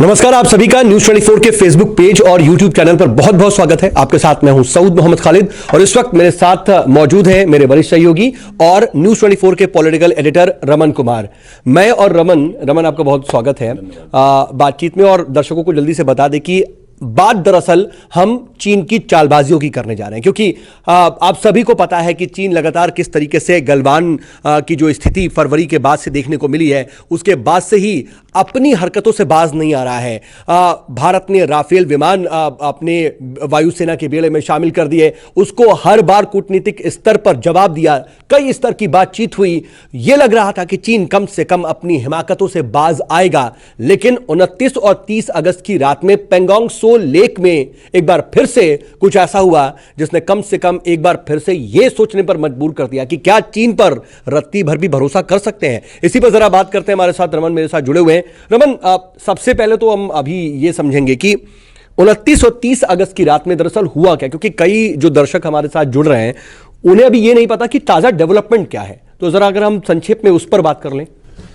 नमस्कार, आप सभी का न्यूज 24 के फेसबुक पेज और यूट्यूब चैनल पर बहुत बहुत स्वागत है। आपके साथ मैं हूं सऊद मोहम्मद खालिद और इस वक्त मेरे साथ मौजूद हैं मेरे वरिष्ठ सहयोगी और न्यूज 24 के पॉलिटिकल एडिटर रमन कुमार। मैं और रमन आपका बहुत स्वागत है बातचीत में। और दर्शकों को जल्दी से बता दें कि बात दरअसल हम चीन की चालबाजियों की करने जा रहे हैं, क्योंकि आप सभी को पता है कि चीन लगातार किस तरीके से गलवान की जो स्थिति फरवरी के बाद से देखने को मिली है, उसके बाद से ही अपनी हरकतों से बाज नहीं आ रहा है। भारत ने राफेल विमान अपने वायुसेना के बेड़े में शामिल कर दिए, उसको हर बार कूटनीतिक स्तर पर जवाब दिया, कई स्तर की बातचीत हुई। यह लग रहा था कि चीन कम से कम अपनी हिमाकतों से बाज आएगा, लेकिन 29 और 30 अगस्त की रात में पेंगोंग सो लेक में एक बार फिर से कुछ ऐसा हुआ जिसने कम से कम एक बार फिर से यह सोचने पर मजबूर कर दिया कि क्या चीन पर रत्ती भर भी भरोसा कर सकते हैं। इसी पर जरा बात करते हैं। हमारे साथ रमन मेरे साथ जुड़े हुए हैं। रमन, सबसे पहले तो हम अभी ये समझेंगे कि 29 और 30 अगस्त की रात में दरअसल हुआ क्या, क्योंकि कई जो दर्शक हमारे साथ जुड़ रहे हैं उन्हें अभी ये नहीं पता कि ताजा डेवलपमेंट क्या है। तो जरा अगर हम संक्षेप में उस पर बात कर लें।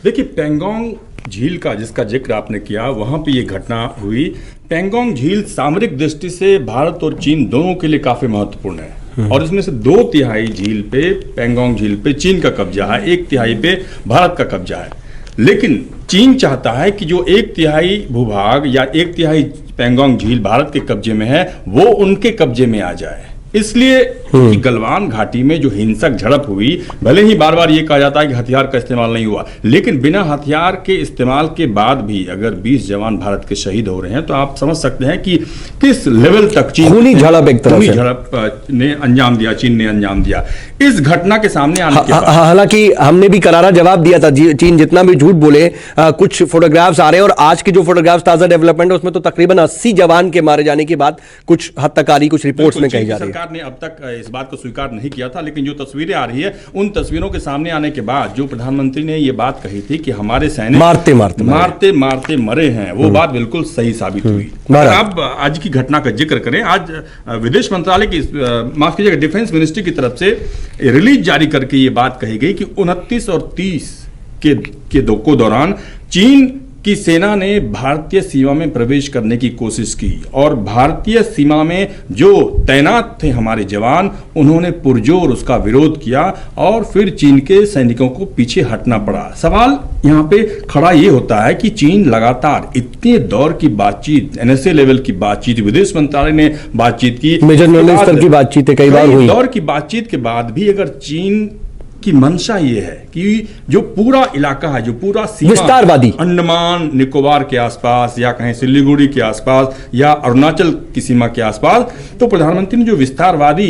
देखिए, पेंगोंग झील का जिसका जिक्र आपने किया, वहां पे ये घटना हुई। पेंगोंग झील सामरिक दृष्टि से भारत और चीन दोनों के लिए काफी महत्वपूर्ण है और इसमें से 2/3 झील पे, पेंगोंग झील पे चीन का कब्जा है, 1/3 पे भारत का कब्जा है। लेकिन चीन चाहता है कि जो 1/3 भूभाग या 1/3 पेंगोंग झील भारत के कब्जे में है वो उनके कब्जे में आ जाए। इसलिए कि गलवान घाटी में जो हिंसक झड़प हुई, भले ही बार बार ये कहा जाता है कि हथियार का इस्तेमाल नहीं हुआ, लेकिन बिना हथियार के इस्तेमाल के बाद भी अगर 20 जवान भारत के शहीद हो रहे हैं तो आप समझ सकते हैं कि किस लेवल तक चीन खूनी झड़प एक तरह से झड़प ने अंजाम दिया, चीन ने अंजाम दिया इस घटना के सामने आने के बाद। हालांकि हमने भी करारा जवाब दिया था, चीन जितना भी झूठ बोले। कुछ फोटोग्राफ्स आ रहे हैं और आज के जो फोटोग्राफ्स ताजा डेवलपमेंट है उसमें तो तकरीबन 80 जवान के मारे जाने की बात कुछ हद तक आ रही, कुछ रिपोर्ट्स में कही जा रही है। सरकार ने अब तक इस बात को स्वीकार नहीं किया था, लेकिन जो तस्वीरें आ रही है उन तस्वीरों के सामने आने के बाद जो प्रधानमंत्री ने ये बात कही थी कि हमारे सैनिक मारते मारते मरे हैं, वो बात बिल्कुल सही साबित हुई। अब आज की घटना का जिक्र करें, आज विदेश मंत्रालय की, माफ कीजिएगा, डिफेंस मिनिस्ट्री की तरफ से रिलीज जारी करके ये बात कही गई कि 29 और 30 के दौरान चीन कि सेना ने भारतीय सीमा में प्रवेश करने की कोशिश की और भारतीय सीमा में जो तैनात थे हमारे जवान, उन्होंने पुरजोर उसका विरोध किया और फिर चीन के सैनिकों को पीछे हटना पड़ा। सवाल यहाँ पे खड़ा ये होता है कि चीन लगातार इतने दौर की बातचीत, NSA लेवल की बातचीत, विदेश मंत्रालय ने बातचीत की, मेजर नरवणे स्तर की बातचीत कई बार हुई, दौर की बातचीत के बाद भी अगर चीन की मंशा ये है कि जो पूरा इलाका है, जो पूरा सीमा विस्तारवादी, अंडमान निकोबार के आसपास या कहीं सिलीगुड़ी के आसपास या अरुणाचल की सीमा के आसपास, तो प्रधानमंत्री ने जो विस्तारवादी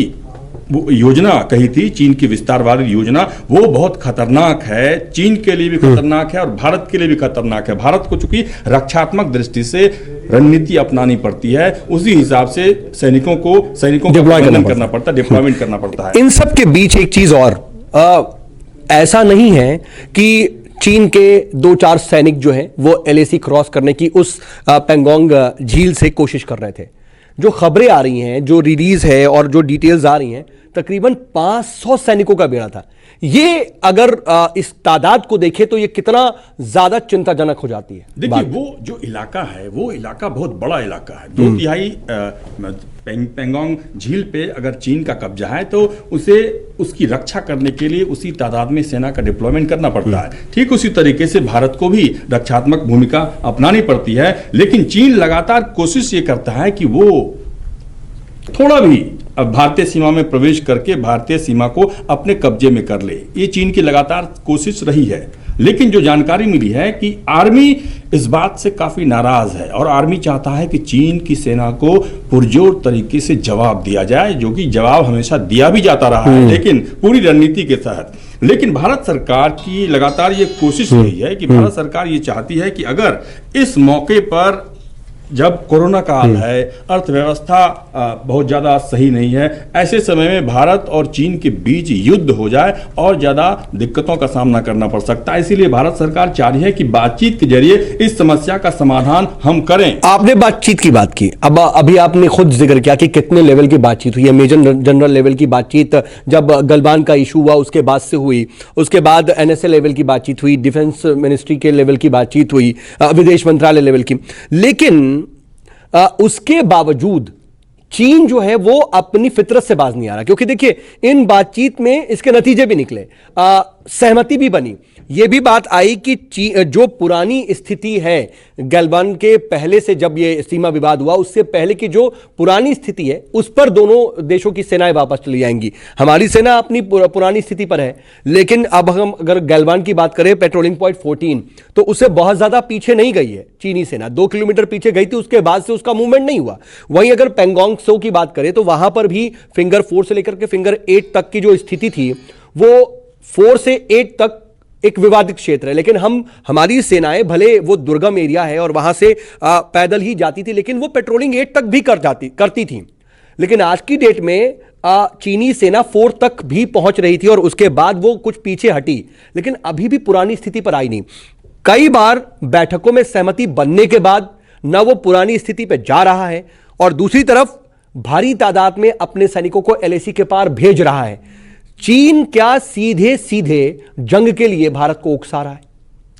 योजना कही थी, चीन की विस्तारवादी योजना, वो बहुत खतरनाक है। चीन के लिए भी खतरनाक है और भारत के लिए भी खतरनाक है। भारत को चूंकि रक्षात्मक दृष्टि से रणनीति अपनानी पड़ती है, उसी हिसाब से सैनिकों को डिप्लॉयमेंट करना पड़ता है। इन सब के बीच एक चीज और, ऐसा नहीं है कि चीन के 2-4 सैनिक जो हैं वो LAC क्रॉस करने की उस पेंगोंग झील से कोशिश कर रहे थे। जो खबरें आ रही हैं, जो रिलीज है और जो डिटेल्स आ रही हैं, तकरीबन 500 सैनिकों का बेड़ा था। ये अगर इस तादाद को देखें तो ये कितना ज्यादा चिंताजनक हो जाती है। देखिए, वो जो इलाका है वो इलाका बहुत बड़ा इलाका है। 2/3 पेंगोंग झील पे अगर चीन का कब्जा है तो उसे उसकी रक्षा करने के लिए उसी तादाद में सेना का डिप्लॉयमेंट करना पड़ता है। ठीक उसी तरीके से भारत को भी रक्षात्मक भूमिका अपनानी पड़ती है, लेकिन चीन लगातार कोशिश ये करता है कि वो थोड़ा भी अब भारतीय सीमा में प्रवेश करके भारतीय सीमा को अपने कब्जे में कर ले। ये चीन की लगातार कोशिश रही है, लेकिन जो जानकारी मिली है कि आर्मी इस बात से काफी नाराज है और आर्मी चाहता है कि चीन की सेना को पुरजोर तरीके से जवाब दिया जाए, जो कि जवाब हमेशा दिया भी जाता रहा है, लेकिन पूरी रणनीति के तहत। लेकिन भारत सरकार की लगातार ये कोशिश रही है कि भारत सरकार ये चाहती है कि अगर इस मौके पर जब कोरोना काल है, अर्थव्यवस्था बहुत ज़्यादा सही नहीं है, ऐसे समय में भारत और चीन के बीच युद्ध हो जाए और ज़्यादा दिक्कतों का सामना करना पड़ सकता है। इसीलिए भारत सरकार चाह रही है कि बातचीत के जरिए इस समस्या का समाधान हम करें। आपने बातचीत की बात की, अब अभी आपने खुद जिक्र किया कि कितने लेवल की बातचीत हुई है। मेजर जनरल लेवल की बातचीत जब गलवान का इशू हुआ उसके बाद से हुई, उसके बाद एनएसए लेवल की बातचीत हुई, डिफेंस मिनिस्ट्री के लेवल की बातचीत हुई, विदेश मंत्रालय लेवल की। लेकिन उसके बावजूद चीन जो है वो अपनी फितरत से बाज नहीं आ रहा, क्योंकि देखिए इन बातचीत में इसके नतीजे भी निकले, सहमति भी बनी। यह भी बात आई कि जो पुरानी स्थिति है गलवान के पहले से, जब ये सीमा विवाद हुआ उससे पहले की जो पुरानी स्थिति है उस पर दोनों देशों की सेनाएं वापस चली जाएंगी। हमारी सेना अपनी पुरानी स्थिति पर है, लेकिन अब हम अगर गलवान की बात करें, पेट्रोलिंग पॉइंट 14, तो उससे बहुत ज्यादा पीछे नहीं गई है चीनी सेना। 2 किलोमीटर पीछे गई थी, उसके बाद से उसका मूवमेंट नहीं हुआ। वहीं अगर पेंगोंग त्सो की बात करें तो वहां पर भी फिंगर 4 से लेकर के फिंगर 8 तक की जो स्थिति थी वो 4 से 8 तक एक विवादित क्षेत्र है, लेकिन हमारी सेनाएं भले वो दुर्गम एरिया है और वहां से पैदल ही जाती थी, लेकिन वो पेट्रोलिंग 8 तक भी करती थी। लेकिन आज की डेट में चीनी सेना 4 तक भी पहुंच रही थी और उसके बाद वो कुछ पीछे हटी, लेकिन अभी भी पुरानी स्थिति पर आई नहीं। कई बार बैठकों में सहमति बनने के बाद न वो पुरानी स्थिति पर जा रहा है और दूसरी तरफ भारी तादाद में अपने सैनिकों को एलएसी के पार भेज रहा है। चीन क्या सीधे सीधे जंग के लिए भारत को उकसा रहा है?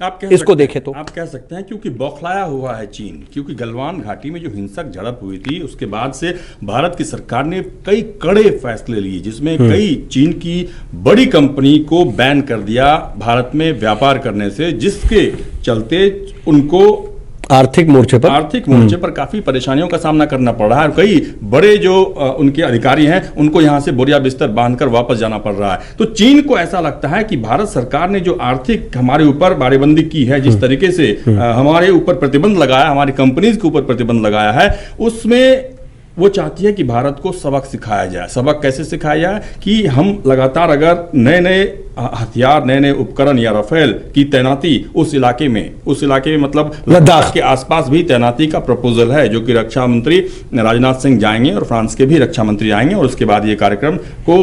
आप इसको देखें तो आप कह सकते हैं क्योंकि बौखलाया हुआ है चीन, क्योंकि गलवान घाटी में जो हिंसक झड़प हुई थी उसके बाद से भारत की सरकार ने कई कड़े फैसले लिए, जिसमें कई चीन की बड़ी कंपनी को बैन कर दिया भारत में व्यापार करने से, जिसके चलते उनको आर्थिक मोर्चे पर काफी परेशानियों का सामना करना पड़ रहा है और कई बड़े जो उनके अधिकारी हैं उनको यहां से बोरिया बिस्तर बांधकर वापस जाना पड़ रहा है। तो चीन को ऐसा लगता है कि भारत सरकार ने जो आर्थिक हमारे ऊपर बाड़ेबंदी की है, जिस तरीके से हमारे ऊपर प्रतिबंध लगाया, हमारी कंपनीज के ऊपर प्रतिबंध लगाया है, उसमें वो चाहती है कि भारत को सबक सिखाया जाए। सबक कैसे सिखाया जाए कि हम लगातार अगर नए नए हथियार, नए नए उपकरण या राफेल की तैनाती उस इलाके में मतलब लद्दाख के आसपास भी तैनाती का प्रपोजल है, जो कि रक्षा मंत्री राजनाथ सिंह जाएंगे और फ्रांस के भी रक्षा मंत्री आएंगे और उसके बाद ये कार्यक्रम को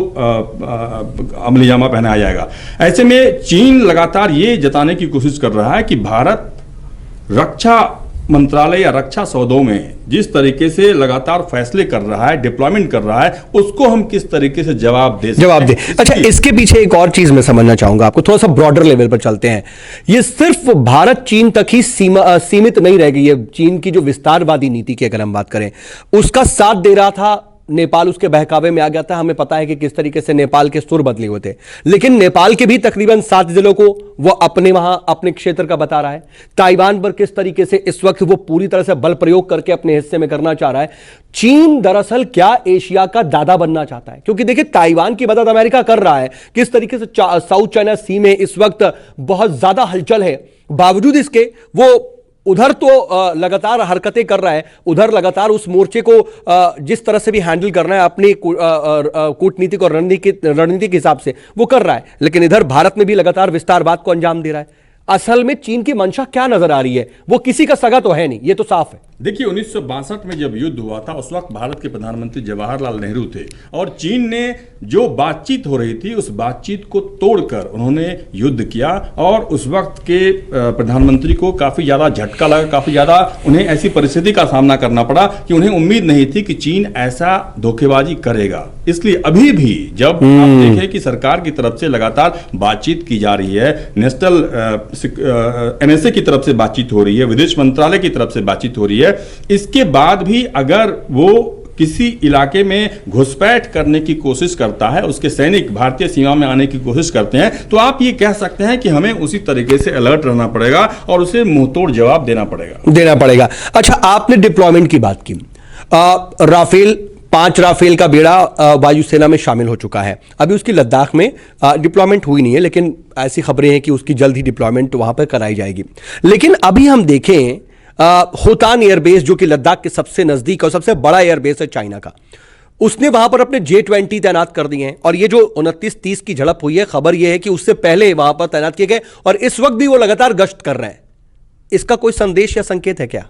अमली जामा पहनाया जाएगा। ऐसे में चीन लगातार ये जताने की कोशिश कर रहा है कि भारत रक्षा मंत्रालय या रक्षा सौदों में जिस तरीके से लगातार फैसले कर रहा है, डिप्लॉयमेंट कर रहा है, उसको हम किस तरीके से जवाब दे। अच्छा, इसके पीछे एक और चीज मैं समझना चाहूंगा आपको, थोड़ा सा ब्रॉडर लेवल पर चलते हैं। ये सिर्फ भारत चीन तक ही सीमित नहीं रह गई है। चीन की जो विस्तारवादी नीति की अगर हम बात करें, उसका साथ दे रहा था नेपाल, उसके बहकावे में आ गया था। हमें पता है कि किस तरीके से नेपाल के सुर बदले हुए थे, लेकिन नेपाल के भी तकरीबन 7 जिलों को वो अपने क्षेत्र का बता रहा है। ताइवान पर किस तरीके से इस वक्त वो पूरी तरह से बल प्रयोग करके अपने हिस्से में करना चाह रहा है। चीन दरअसल क्या एशिया का दादा बनना चाहता है? क्योंकि देखिए ताइवान की मदद अमेरिका कर रहा है, किस तरीके से साउथ चाइना सी में इस वक्त बहुत ज्यादा हलचल है, बावजूद इसके वो उधर तो लगातार हरकतें कर रहा है, उधर लगातार उस मोर्चे को जिस तरह से भी हैंडल करना है अपनी कूटनीतिक और रणनीतिक हिसाब से वो कर रहा है, लेकिन इधर भारत में भी लगातार विस्तारवाद को अंजाम दे रहा है। असल में चीन की मंशा क्या नजर आ रही है? वो किसी का सगा तो है नहीं, ये तो साफ है। देखिए 1962 में जब युद्ध हुआ था उस वक्त भारत के प्रधानमंत्री जवाहरलाल नेहरू थे और चीन ने जो बातचीत हो रही थी उस बातचीत को तोड़कर उन्होंने युद्ध किया और उस वक्त के प्रधानमंत्री को काफी ज्यादा झटका लगा, काफी ज्यादा उन्हें ऐसी परिस्थिति का सामना करना पड़ा कि उन्हें उम्मीद नहीं थी कि चीन ऐसा धोखेबाजी करेगा। इसलिए अभी भी जब आप देखें कि सरकार की तरफ से लगातार बातचीत की जा रही है, नेशनल एनएसए की तरफ से बातचीत हो रही है, विदेश मंत्रालय की तरफ से बातचीत हो रही है, इसके बाद भी अगर वो किसी इलाके में घुसपैठ करने की कोशिश करता है, उसके सैनिक भारतीय सीमा में आने की कोशिश करते हैं, तो आप ये कह सकते हैं कि हमें उसी तरीके से अलर्ट रहना पड़ेगा और उसे मुंहतोड़ जवाब देना पड़ेगा। अच्छा, आपने डिप्लॉयमेंट की बात की। राफेल 5 राफेल का बेड़ा वायुसेना में शामिल हो चुका है। अभी उसकी लद्दाख में डिप्लॉयमेंट हुई नहीं है, लेकिन ऐसी खबरें हैं कि उसकी जल्द ही डिप्लॉयमेंट वहां पर कराई जाएगी। लेकिन अभी हम देखें होतान एयरबेस, जो कि लद्दाख के सबसे नजदीक और सबसे बड़ा एयरबेस है चाइना का, उसने वहां पर अपने J-20 तैनात कर दिए हैं। और ये जो 29-30 की झड़प हुई है, खबर यह है कि उससे पहले वहां पर तैनात किए गए और इस वक्त भी वो लगातार गश्त कर रहे हैं। इसका कोई संदेश या संकेत है क्या?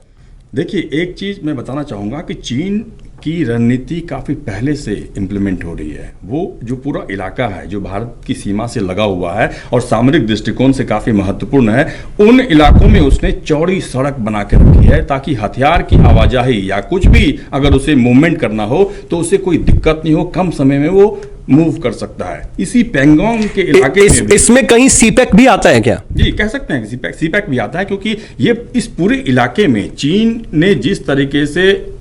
देखिए, एक चीज मैं बताना चाहूंगा कि चीन की रणनीति काफ़ी पहले से इम्प्लीमेंट हो रही है। वो जो पूरा इलाका है जो भारत की सीमा से लगा हुआ है और सामरिक दृष्टिकोण से काफ़ी महत्वपूर्ण है, उन इलाकों में उसने चौड़ी सड़क बना के रखी है ताकि हथियार की आवाजाही या कुछ भी अगर उसे मूवमेंट करना हो तो उसे कोई दिक्कत नहीं हो, कम समय में वो मूव कर सकता है। इसी पेंगोंग के इलाके में इसमें कहीं सीपैक भी आता है क्या? जी, कह सकते हैं कि सीपैक भी आता है, क्योंकि ये इस पूरे इलाके में चीन ने जिस तरीके से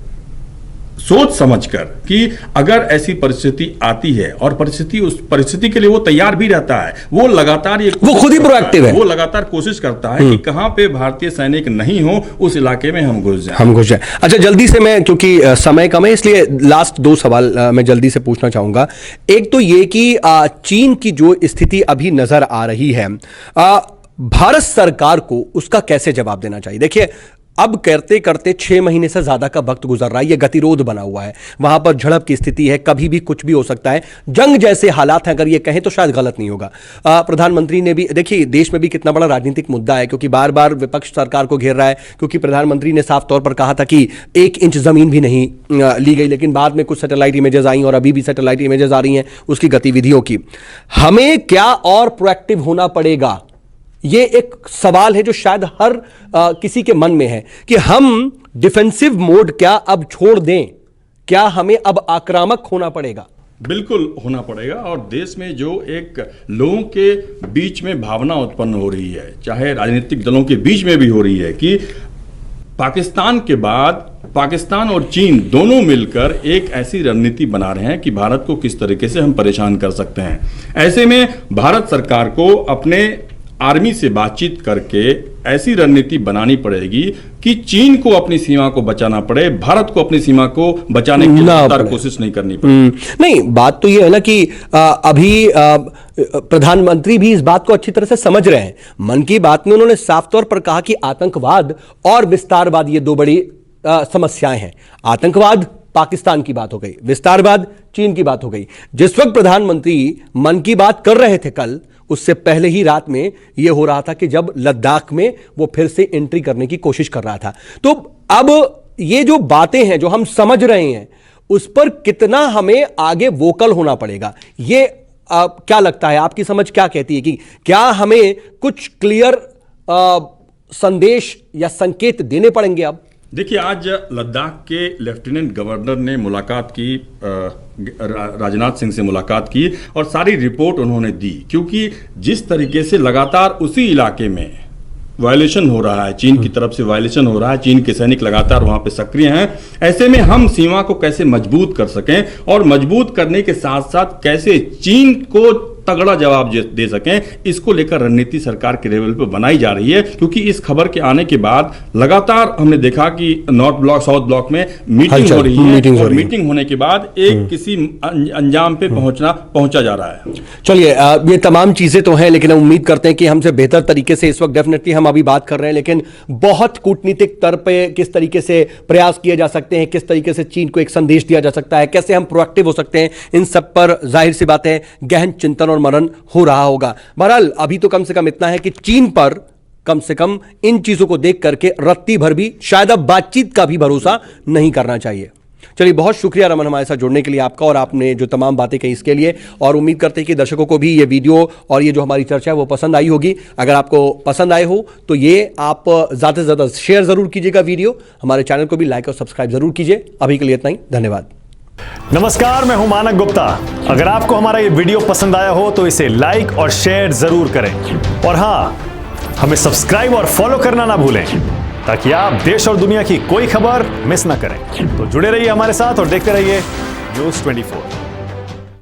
सोच समझकर कि अगर ऐसी परिस्थिति आती है और उस परिस्थिति के लिए वो तैयार भी रहता है, वो लगातार वो खुद ही प्रोएक्टिव है, वो लगातार कोशिश करता है कि कहां पे भारतीय सैनिक नहीं हो उस इलाके में हम घुस जाएं। अच्छा, जल्दी से मैं, क्योंकि समय कम है इसलिए लास्ट 2 सवाल मैं जल्दी से पूछना चाहूंगा। एक तो ये कि चीन की जो स्थिति अभी नजर आ रही है, भारत सरकार को उसका कैसे जवाब देना चाहिए? देखिए, अब करते करते 6 महीने से ज्यादा का वक्त गुजर रहा है, यह गतिरोध बना हुआ है, वहां पर झड़प की स्थिति है, कभी भी कुछ भी हो सकता है, जंग जैसे हालात हैं, अगर ये कहें तो शायद गलत नहीं होगा। प्रधानमंत्री ने भी, देखिए देश में भी कितना बड़ा राजनीतिक मुद्दा है, क्योंकि बार बार विपक्ष सरकार को घेर रहा है, क्योंकि प्रधानमंत्री ने साफ तौर पर कहा था कि 1 इंच जमीन भी नहीं ली गई, लेकिन बाद में कुछ सैटेलाइट इमेजेस आई और अभी भी सैटेलाइट इमेजेस आ रही हैं उसकी गतिविधियों की। हमें क्या और प्रोएक्टिव होना पड़ेगा, ये एक सवाल है जो शायद हर किसी के मन में है कि हम डिफेंसिव मोड क्या अब छोड़ दें, क्या हमें अब आक्रामक होना पड़ेगा? बिल्कुल होना पड़ेगा। और देश में जो एक लोगों के बीच में भावना उत्पन्न हो रही है, चाहे राजनीतिक दलों के बीच में भी हो रही है, कि पाकिस्तान के बाद पाकिस्तान और चीन दोनों मिलकर एक ऐसी रणनीति बना रहे हैं कि भारत को किस तरीके से हम परेशान कर सकते हैं। ऐसे में भारत सरकार को अपने आर्मी से बातचीत करके ऐसी रणनीति बनानी पड़ेगी कि चीन को अपनी सीमा को बचाना पड़े, भारत को अपनी सीमा को बचाने की लगातार कोशिश नहीं करनी पड़े। नहीं, बात तो ये है ना कि अभी प्रधानमंत्री भी इस बात को अच्छी तरह से समझ रहे हैं। मन की बात में उन्होंने साफ तौर पर कहा कि आतंकवाद और विस्तारवाद ये 2 बड़ी समस्याएं हैं। आतंकवाद पाकिस्तान की बात हो गई, विस्तारवाद चीन की बात हो गई। जिस वक्त प्रधानमंत्री मन की बात कर रहे थे कल, उससे पहले ही रात में यह हो रहा था कि जब लद्दाख में वो फिर से एंट्री करने की कोशिश कर रहा था। तो अब ये जो बातें हैं जो हम समझ रहे हैं, उस पर कितना हमें आगे वोकल होना पड़ेगा, ये क्या लगता है, आपकी समझ क्या कहती है कि क्या हमें कुछ क्लियर संदेश या संकेत देने पड़ेंगे? अब देखिए, आज लद्दाख के लेफ्टिनेंट गवर्नर ने मुलाकात की, राजनाथ सिंह से मुलाकात की और सारी रिपोर्ट उन्होंने दी, क्योंकि जिस तरीके से लगातार उसी इलाके में वायलेशन हो रहा है, चीन की तरफ से वायलेशन हो रहा है, चीन के सैनिक लगातार वहां पे सक्रिय हैं। ऐसे में हम सीमा को कैसे मजबूत कर सकें और मजबूत करने के साथ साथ कैसे चीन को तगड़ा जवाब दे सकें, इसको लेकर रणनीति सरकार के लेवल पर बनाई जा रही है। क्योंकि इस खबर के आने के बाद लगातार हमने देखा कि नॉर्थ ब्लॉक साउथ ब्लॉक में मीटिंग हो रही है और मीटिंग होने के बाद एक किसी अंजाम पे पहुंचा जा रहा है। चलिए, ये तमाम चीजें तो हैं, लेकिन हम उम्मीद करते हैं कि हमसे बेहतर तरीके से इस वक्त डेफिनेटली हम अभी बात कर रहे हैं, लेकिन बहुत कूटनीतिक स्तर पे किस तरीके से प्रयास किए जा सकते हैं, किस तरीके से चीन को एक संदेश दिया जा सकता है, कैसे हम प्रोएक्टिव हो सकते हैं, इन सब पर जाहिर सी बात है गहन चिंतन मनन हो रहा होगा। बहरहाल अभी तो कम से कम इतना है कि चीन पर कम से कम इन चीजों को देख करके रत्ती भर भी शायद अब बातचीत का भी भरोसा नहीं करना चाहिए। चलिए, बहुत शुक्रिया रमन हमारे साथ जुड़ने के लिए आपका, और आपने जो तमाम बातें कही इसके लिए। और उम्मीद करते हैं कि दर्शकों को भी ये वीडियो और ये जो हमारी चर्चा है वो पसंद आई होगी। अगर आपको पसंद आए हो तो ये आप ज़्यादा से ज़्यादा शेयर ज़रूर कीजिएगा वीडियो, हमारे चैनल को भी लाइक और सब्सक्राइब ज़रूर कीजिए। अभी के लिए इतना ही, धन्यवाद। नमस्कार, मैं हूं मानक गुप्ता। अगर आपको हमारा ये वीडियो पसंद आया हो तो इसे लाइक और शेयर जरूर करें, और हां, हमें सब्सक्राइब और फॉलो करना ना भूलें ताकि आप देश और दुनिया की कोई खबर मिस ना करें। तो जुड़े रहिए हमारे साथ और देखते रहिए न्यूज़ 24।